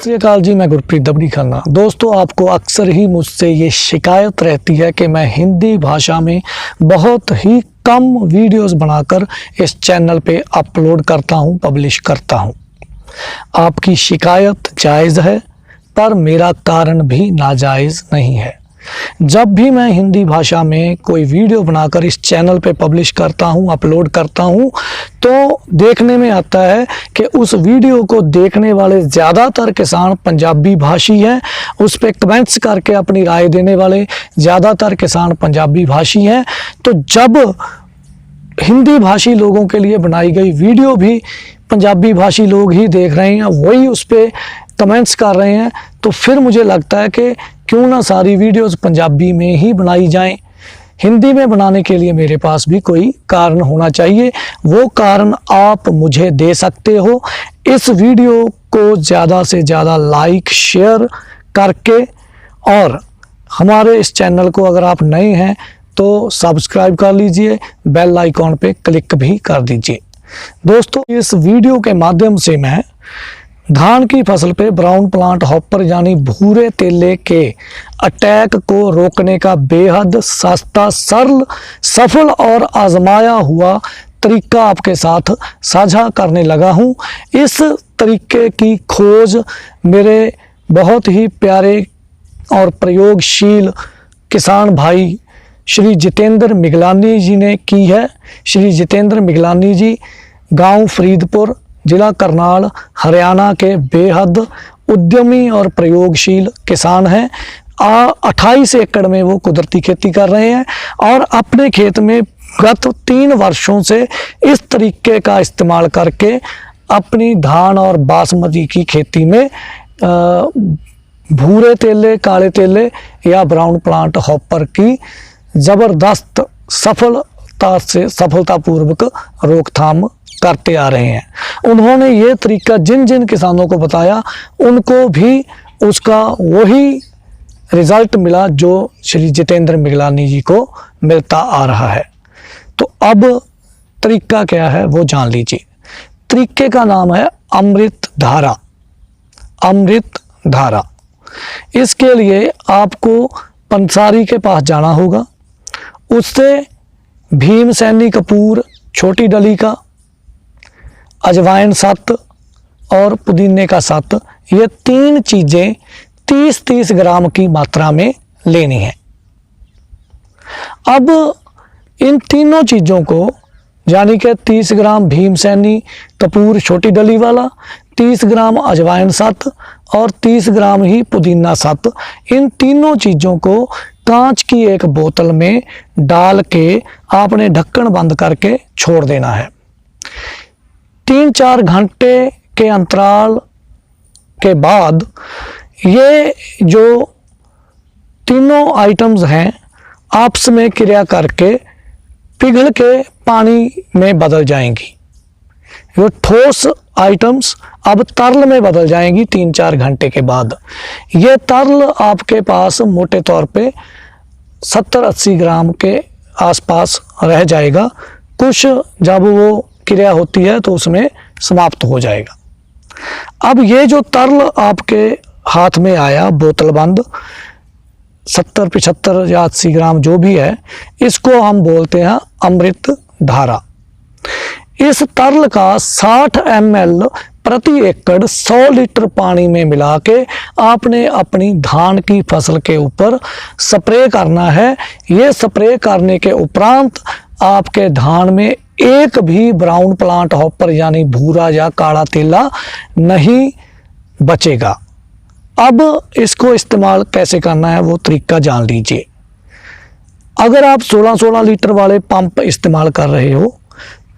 श्री अकाल जी, मैं गुरप्रीत दबड़ी खन्ना। दोस्तों, आपको अक्सर ही मुझसे ये शिकायत रहती है कि मैं हिंदी भाषा में बहुत ही कम वीडियोस बनाकर इस चैनल पे अपलोड करता हूँ, पब्लिश करता हूँ। आपकी शिकायत जायज़ है, पर मेरा कारण भी नाजायज़ नहीं है। जब भी मैं हिंदी भाषा में कोई वीडियो बनाकर इस चैनल पे पब्लिश करता हूँ, अपलोड करता हूँ, तो देखने में आता है कि उस वीडियो को देखने वाले ज़्यादातर किसान पंजाबी भाषी हैं। उस पे कमेंट्स करके अपनी राय देने वाले ज़्यादातर किसान पंजाबी भाषी हैं। तो जब हिंदी भाषी लोगों के लिए बनाई गई वीडियो भी पंजाबी भाषी लोग ही देख रहे हैं, वही उस पर कमेंट्स कर रहे हैं, तो फिर मुझे लगता है कि क्यों ना सारी वीडियोस पंजाबी में ही बनाई जाएं। हिंदी में बनाने के लिए मेरे पास भी कोई कारण होना चाहिए। वो कारण आप मुझे दे सकते हो। इस वीडियो को ज़्यादा से ज़्यादा लाइक शेयर करके, और हमारे इस चैनल को अगर आप नए हैं तो सब्सक्राइब कर लीजिए, बेल आइकॉन पे क्लिक भी कर दीजिए। दोस्तों, इस वीडियो के माध्यम से मैं धान की फसल पे ब्राउन प्लांट हॉपर यानी भूरे तेले के अटैक को रोकने का बेहद सस्ता, सरल, सफल और आजमाया हुआ तरीका आपके साथ साझा करने लगा हूं। इस तरीके की खोज मेरे बहुत ही प्यारे और प्रयोगशील किसान भाई श्री जितेंद्र मिगलानी जी ने की है। श्री जितेंद्र मिगलानी जी गांव फरीदपुर, जिला करनाल, हरियाणा के बेहद उद्यमी और प्रयोगशील किसान हैं। 28 एकड़ में वो कुदरती खेती कर रहे हैं और अपने खेत में गत 3 वर्षों से इस तरीके का इस्तेमाल करके अपनी धान और बासमती की खेती में भूरे तेले, काले तेले या ब्राउन प्लांट हॉपर की ज़बरदस्त सफलतापूर्वक रोकथाम करते आ रहे हैं। उन्होंने ये तरीका जिन जिन किसानों को बताया, उनको भी उसका वही रिज़ल्ट मिला जो श्री जितेंद्र मिगलानी जी को मिलता आ रहा है। तो अब तरीका क्या है वो जान लीजिए। तरीके का नाम है अमृत धारा। अमृत धारा, इसके लिए आपको पंसारी के पास जाना होगा। उससे भीमसैनी कपूर छोटी डली का, अजवाइन 7 और पुदीने का 7, ये 3 चीज़ें 30-30 ग्राम की मात्रा में लेनी है। अब इन तीनों चीज़ों को, यानी कि 30 ग्राम भीमसैनी कपूर छोटी डली वाला, 30 ग्राम अजवाइन 7 और 30 ग्राम ही पुदीना 7, इन तीनों चीज़ों को कांच की एक बोतल में डाल के आपने ढक्कन बंद करके छोड़ देना है। 3-4 घंटे के अंतराल के बाद ये जो तीनों आइटम्स हैं आपस में क्रिया करके पिघल के पानी में बदल जाएंगी। वो ठोस आइटम्स अब तरल में बदल जाएंगी 3-4 घंटे के बाद। ये तरल आपके पास मोटे तौर पे 70-80 ग्राम के आसपास रह जाएगा। कुछ जब वो क्रिया होती है तो उसमें समाप्त हो जाएगा। अब ये जो तरल आपके हाथ में आया बोतल बंद 70, 75 या 80 ग्राम जो भी है, इसको हम बोलते हैं अमृत धारा। इस तरल का 60 ml प्रति एकड़ 100 लीटर पानी में मिला के आपने अपनी धान की फसल के ऊपर स्प्रे करना है। ये स्प्रे करने के उपरांत आपके धान में एक भी ब्राउन प्लांट हॉपर यानी भूरा या काला तेला नहीं बचेगा। अब इसको इस्तेमाल कैसे करना है वो तरीका जान लीजिए। अगर आप 16-16 लीटर वाले पंप इस्तेमाल कर रहे हो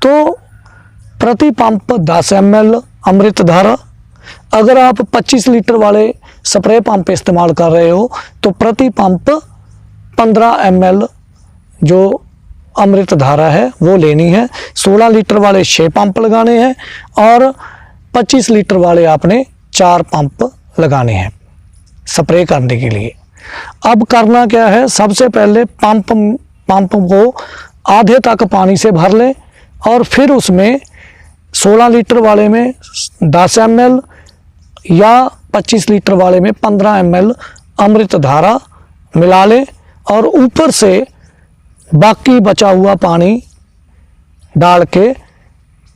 तो प्रति पंप 10 ml अमृत धारा। अगर आप 25 लीटर वाले स्प्रे पंप इस्तेमाल कर रहे हो तो प्रति पंप 15 ml जो अमृत धारा है वो लेनी है। 16 लीटर वाले 6 पंप लगाने हैं और 25 लीटर वाले आपने 4 पंप लगाने हैं स्प्रे करने के लिए। अब करना क्या है, सबसे पहले पंप को आधे तक पानी से भर लें और फिर उसमें 16 लीटर वाले में 10 ml या 25 लीटर वाले में 15 ml अमृत धारा मिला लें और ऊपर से बाकी बचा हुआ पानी डाल के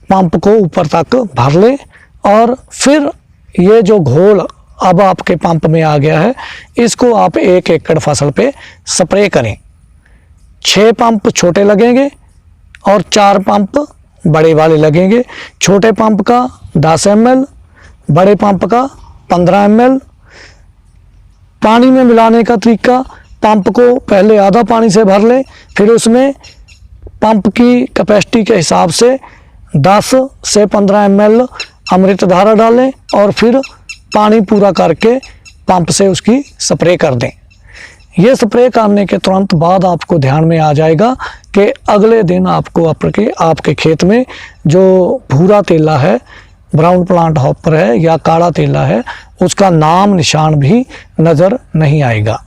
पंप को ऊपर तक भर लें। और फिर ये जो घोल अब आपके पंप में आ गया है, इसको आप 1 एकड़ फसल पे स्प्रे करें। 6 पंप छोटे लगेंगे और 4 पंप बड़े वाले लगेंगे। छोटे पंप का 10 ml, बड़े पंप का 15 ml। पानी में मिलाने का तरीका, पंप को पहले आधा पानी से भर लें, फिर उसमें पंप की कैपेसिटी के हिसाब से 10 से 15 ml अमृत धारा डालें और फिर पानी पूरा करके पंप से उसकी स्प्रे कर दें। ये स्प्रे करने के तुरंत बाद आपको ध्यान में आ जाएगा कि अगले दिन आपको आपके खेत में जो भूरा तेला है, ब्राउन प्लांट हॉपर है या काला तेला है, उसका नाम निशान भी नज़र नहीं आएगा।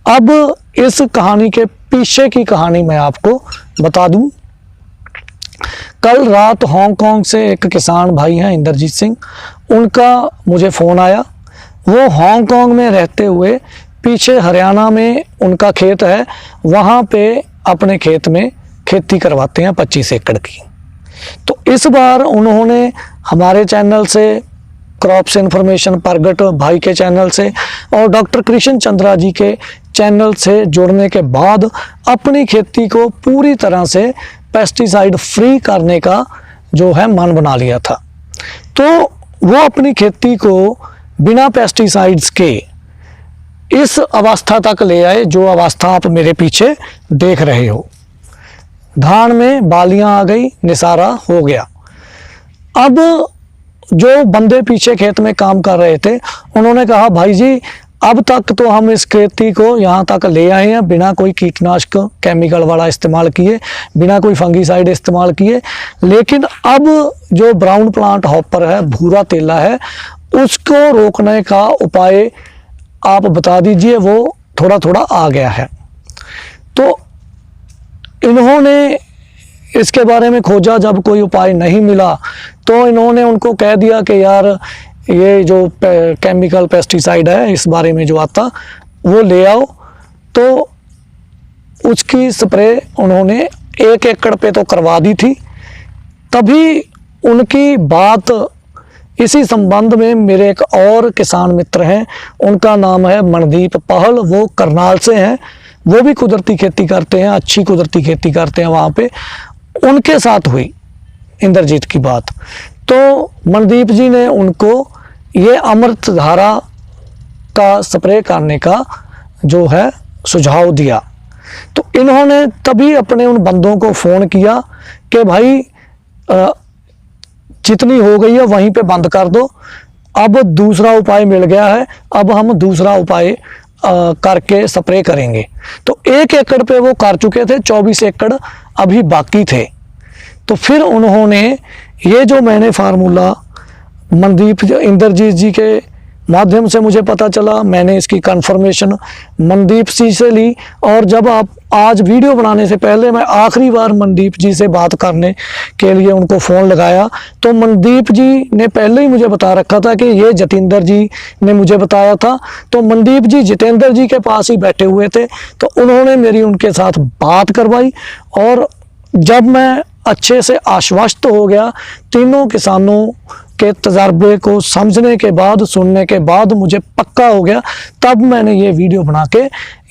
अब इस कहानी के पीछे की कहानी मैं आपको बता दूं। कल रात हांगकांग से एक किसान भाई हैं इंद्रजीत सिंह, उनका मुझे फ़ोन आया। वो हांगकांग में रहते हुए पीछे हरियाणा में उनका खेत है, वहाँ पे अपने खेत में खेती करवाते हैं 25 एकड़ की। तो इस बार उन्होंने हमारे चैनल से, क्रॉप्स इन्फॉर्मेशन प्रगट भाई के चैनल से और डॉक्टर कृष्ण चंद्रा जी के चैनल से जुड़ने के बाद अपनी खेती को पूरी तरह से पेस्टिसाइड फ्री करने का जो है मन बना लिया था। तो वो अपनी खेती को बिना पेस्टिसाइड्स के इस अवस्था तक ले आए जो अवस्था आप मेरे पीछे देख रहे हो। धान में बालियां आ गई, निसारा हो गया। अब जो बंदे पीछे खेत में काम कर रहे थे, उन्होंने कहा भाई जी अब तक तो हम इस खेती को यहाँ तक ले आए हैं बिना कोई कीटनाशक केमिकल वाला इस्तेमाल किए, बिना कोई फंगीसाइड इस्तेमाल किए, लेकिन अब जो ब्राउन प्लांट हॉपर है, भूरा तेला है, उसको रोकने का उपाय आप बता दीजिए। वो थोड़ा थोड़ा आ गया है। तो इन्होंने इसके बारे में खोजा, जब कोई उपाय नहीं मिला तो इन्होंने उनको कह दिया कि यार ये जो केमिकल पेस्टिसाइड है, इस बारे में जो आता वो ले आओ। तो उसकी स्प्रे उन्होंने 1 एकड़ पे तो करवा दी थी। तभी उनकी बात इसी संबंध में मेरे एक और किसान मित्र हैं, उनका नाम है मनदीप पहल, वो करनाल से हैं, वो भी कुदरती खेती करते हैं, अच्छी कुदरती खेती करते हैं वहाँ पे। उनके साथ हुई इंद्रजीत की बात। तो मनदीप जी ने उनको ये अमृत धारा का स्प्रे करने का जो है सुझाव दिया। तो इन्होंने तभी अपने उन बंदों को फ़ोन किया कि भाई जितनी हो गई है वहीं पे बंद कर दो, अब दूसरा उपाय मिल गया है, अब हम दूसरा उपाय करके स्प्रे करेंगे। तो 1 एकड़ पे वो कर चुके थे, 24 एकड़ अभी बाकी थे। तो फिर उन्होंने ये जो मैंने फार्मूला मनदीप इंद्रजीत जी के माध्यम से मुझे पता चला, मैंने इसकी कंफर्मेशन मनदीप जी से ली। और जब आप आज वीडियो बनाने से पहले मैं आखिरी बार मनदीप जी से बात करने के लिए उनको फ़ोन लगाया, तो मनदीप जी ने पहले ही मुझे बता रखा था कि ये जतेंद्र जी ने मुझे बताया था। तो मनदीप जी जितेंद्र जी के पास ही बैठे हुए थे, तो उन्होंने मेरी उनके साथ बात करवाई। और जब मैं अच्छे से आश्वस्त हो गया, तीनों किसानों के तजर्बे को समझने के बाद, सुनने के बाद मुझे पक्का हो गया, तब मैंने ये वीडियो बना के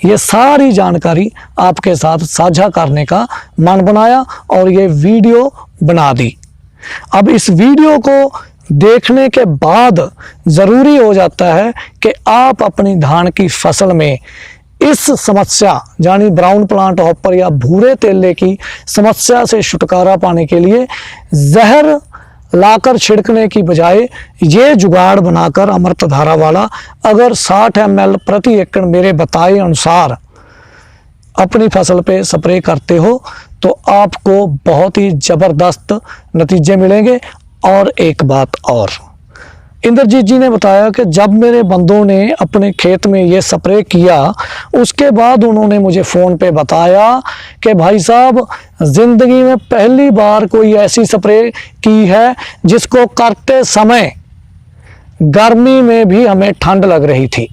ये सारी जानकारी आपके साथ साझा करने का मन बनाया और ये वीडियो बना दी। अब इस वीडियो को देखने के बाद ज़रूरी हो जाता है कि आप अपनी धान की फसल में इस समस्या यानी ब्राउन प्लांट हॉपर या भूरे तेले की समस्या से छुटकारा पाने के लिए जहर लाकर छिड़कने की बजाय ये जुगाड़ बनाकर अमृत धारा वाला अगर 60 ml प्रति एकड़ मेरे बताए अनुसार अपनी फसल पे स्प्रे करते हो तो आपको बहुत ही ज़बरदस्त नतीजे मिलेंगे। और एक बात और, इंद्रजीत जी ने बताया कि जब मेरे बंदों ने अपने खेत में ये स्प्रे किया, उसके बाद उन्होंने मुझे फ़ोन पे बताया कि भाई साहब ज़िंदगी में पहली बार कोई ऐसी स्प्रे की है जिसको करते समय गर्मी में भी हमें ठंड लग रही थी।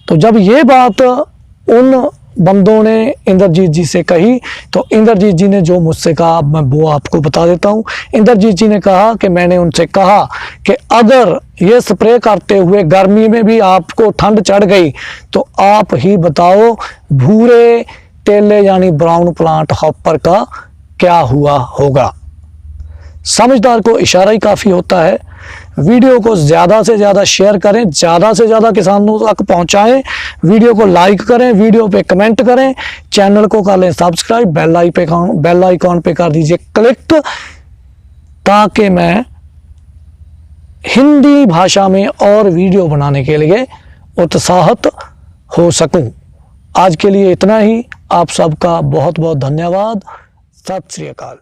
तो जब ये बात उन बंदों ने इंद्रजीत जी से कही तो इंद्रजीत जी ने जो मुझसे कहा अब मैं वो आपको बता देता हूँ। इंद्रजीत जी ने कहा कि मैंने उनसे कहा कि अगर ये स्प्रे करते हुए गर्मी में भी आपको ठंड चढ़ गई तो आप ही बताओ भूरे तेले यानी ब्राउन प्लांट हॉपर का क्या हुआ होगा। समझदार को इशारा ही काफ़ी होता है। वीडियो को ज़्यादा से ज़्यादा शेयर करें, ज़्यादा से ज़्यादा किसानों तक पहुंचाएं, वीडियो को लाइक करें, वीडियो पे कमेंट करें, चैनल को कर लें सब्सक्राइब, बेल आइकॉन पे कर दीजिए क्लिक, ताकि मैं हिंदी भाषा में और वीडियो बनाने के लिए उत्साहित हो सकूं। आज के लिए इतना ही। आप सबका बहुत बहुत धन्यवाद। सत श्री अकाल।